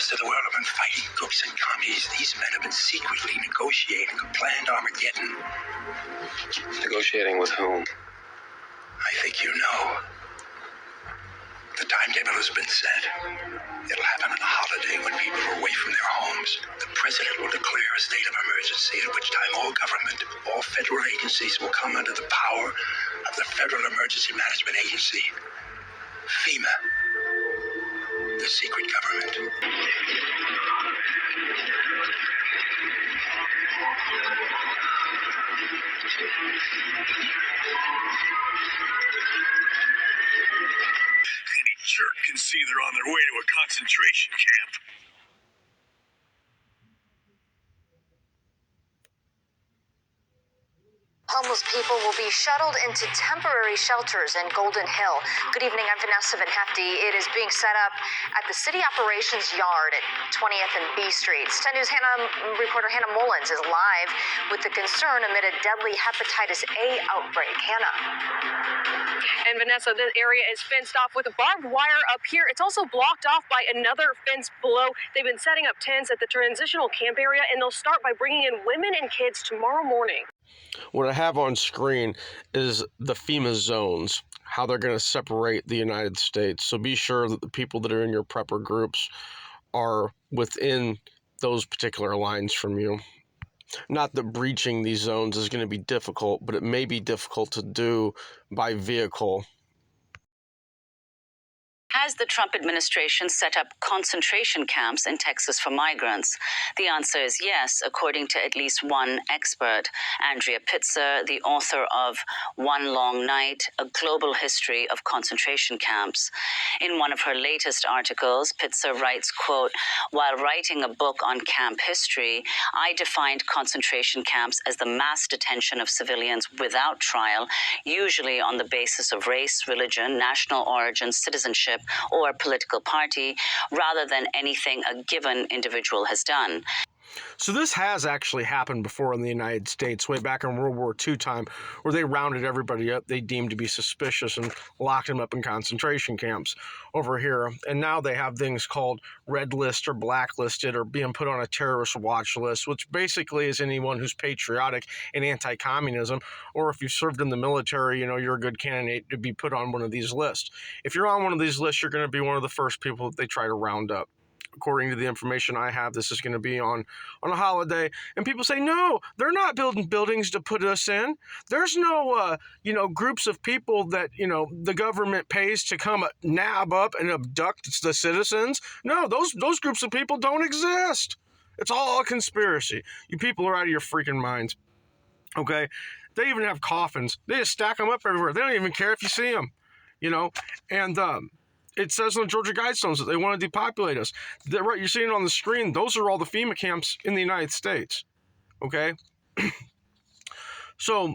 rest of the world have been fighting crooks and commies. These men have been secretly negotiating a planned Armageddon. Negotiating with whom? I think you know. The timetable has been set. It'll happen on a holiday when people are away from their homes. The president will declare a state of emergency, at which time all government, all federal agencies will come under the power of the Federal Emergency Management Agency, Fema, the secret government. Any jerk can see they're on their way to a concentration camp. Homeless people will be shuttled into temporary shelters in Golden Hill. Good evening, I'm Vanessa Van Hefty. It is being set up at the City Operations Yard at 20th and B Streets. 10 News reporter Hannah Mullins is live with the concern amid a deadly hepatitis A outbreak. Hannah. And Vanessa, this area is fenced off with a barbed wire up here. It's also blocked off by another fence below. They've been setting up tents at the transitional camp area, and they'll start by bringing in women and kids tomorrow morning. What I have on screen is the FEMA zones, how they're going to separate the United States. So be sure that the people that are in your prepper groups are within those particular lines from you. Not that breaching these zones is going to be difficult, but it may be difficult to do by vehicle. Has the Trump administration set up concentration camps in Texas for migrants? The answer is yes, according to at least one expert. Andrea Pitzer, the author of One Long Night, A Global History of Concentration Camps. In one of her latest articles, Pitzer writes, quote, "While writing a book on camp history, I defined concentration camps as the mass detention of civilians without trial, usually on the basis of race, religion, national origin, citizenship, or political party, rather than anything a given individual has done." So this has actually happened before in the United States, way back in World War II time, where they rounded everybody up they deemed to be suspicious and locked them up in concentration camps over here. And now they have things called red list or blacklisted or being put on a terrorist watch list, which basically is anyone who's patriotic and anti-communism, or if you've served in the military, you know, you're a good candidate to be put on one of these lists. If you're on one of these lists, you're going to be one of the first people that they try to round up. According to the information I have, this is going to be on a holiday. And people say, no, they're not building buildings to put us in. There's no, groups of people that, the government pays to come nab up and abduct the citizens. No, those groups of people don't exist. It's all a conspiracy. You people are out of your freaking minds. Okay? They even have coffins. They just stack them up everywhere. They don't even care if you see them, and, it says on the Georgia Guidestones that they want to depopulate us. Right, you're seeing on the screen, those are all the FEMA camps in the United States. Okay? So,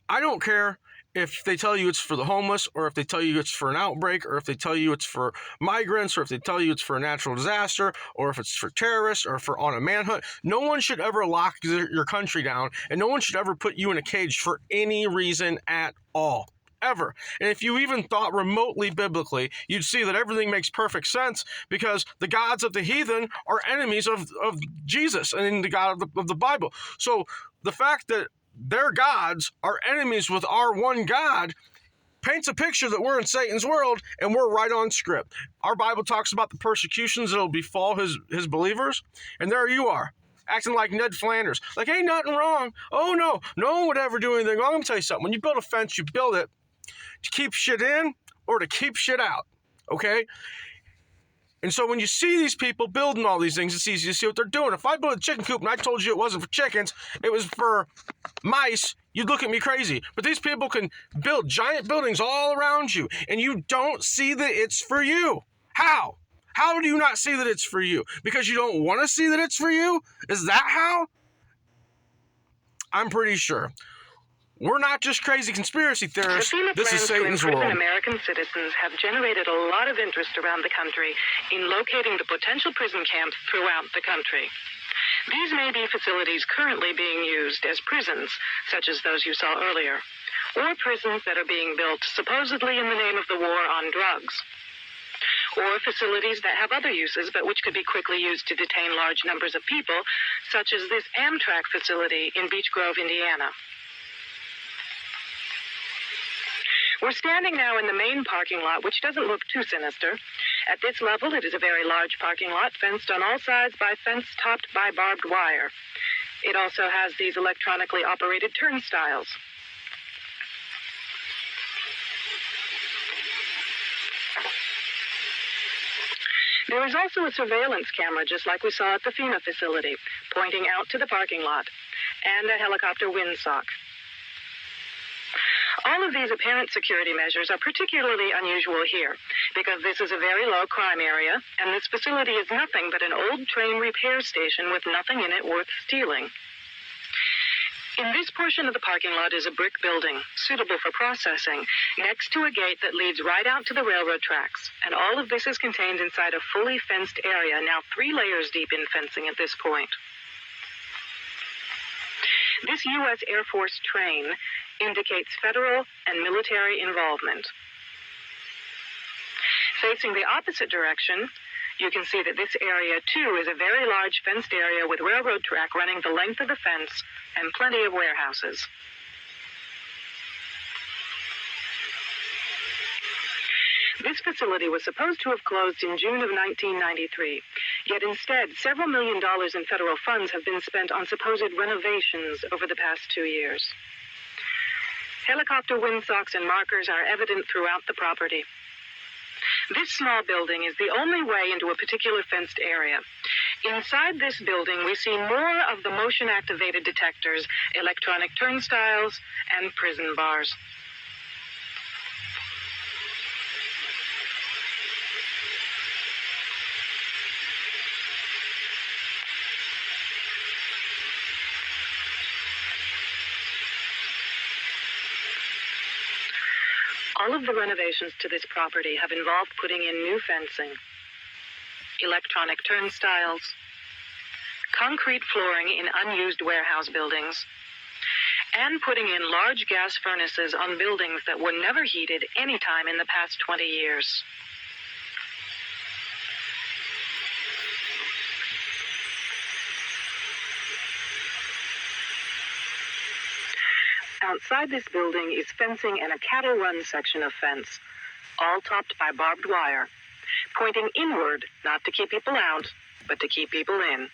I don't care if they tell you it's for the homeless, or if they tell you it's for an outbreak, or if they tell you it's for migrants, or if they tell you it's for a natural disaster, or if it's for terrorists, or for on a manhunt. No one should ever lock your country down, and no one should ever put you in a cage for any reason at all. Ever. And if you even thought remotely biblically, you'd see that everything makes perfect sense, because the gods of the heathen are enemies of Jesus and the God of the Bible. So the fact that their gods are enemies with our one God paints a picture that we're in Satan's world and we're right on script. Our Bible talks about the persecutions that will befall his believers, and there you are, acting like Ned Flanders. Like, ain't nothing wrong. Oh, no one would ever do anything wrong. Let me tell you something. When you build a fence, you build it to keep shit in or to keep shit out, okay? And so when you see these people building all these things, it's easy to see what they're doing. If I built a chicken coop and I told you it wasn't for chickens, it was for mice, you'd look at me crazy. But these people can build giant buildings all around you, and you don't see that it's for you. How? How do you not see that it's for you? Because you don't want to see that it's for you? Is that how? I'm pretty sure. We're not just crazy conspiracy theorists. This is Satan's world. American citizens have generated a lot of interest around the country in locating the potential prison camps throughout the country. These may be facilities currently being used as prisons, such as those you saw earlier, or prisons that are being built supposedly in the name of the war on drugs. or facilities that have other uses but which could be quickly used to detain large numbers of people, such as this Amtrak facility in Beech Grove, Indiana. We're standing now in the main parking lot, which doesn't look too sinister. At this level, it is a very large parking lot, fenced on all sides by fence topped by barbed wire. It also has these electronically operated turnstiles. There is also a surveillance camera, just like we saw at the Fema facility, pointing out to the parking lot, and a helicopter windsock. All of these apparent security measures are particularly unusual here, because this is a very low crime area, and this facility is nothing but an old train repair station with nothing in it worth stealing. In this portion of the parking lot is a brick building, suitable for processing, next to a gate that leads right out to the railroad tracks. And all of this is contained inside a fully fenced area, now 3 layers deep in fencing at this point. This U.S. Air Force train indicates federal and military involvement. Facing the opposite direction, you can see that this area, too, is a very large fenced area with railroad track running the length of the fence and plenty of warehouses. This facility was supposed to have closed in June of 1993, yet instead, several $1 million in federal funds have been spent on supposed renovations over the past 2 years. Helicopter windsocks and markers are evident throughout the property. This small building is the only way into a particular fenced area. Inside this building, we see more of the motion-activated detectors, electronic turnstiles, and prison bars. All of the renovations to this property have involved putting in new fencing, electronic turnstiles, concrete flooring in unused warehouse buildings, and putting in large gas furnaces on buildings that were never heated any time in the past 20 years. Outside this building is fencing and a cattle run section of fence, all topped by barbed wire, pointing inward, not to keep people out, but to keep people in.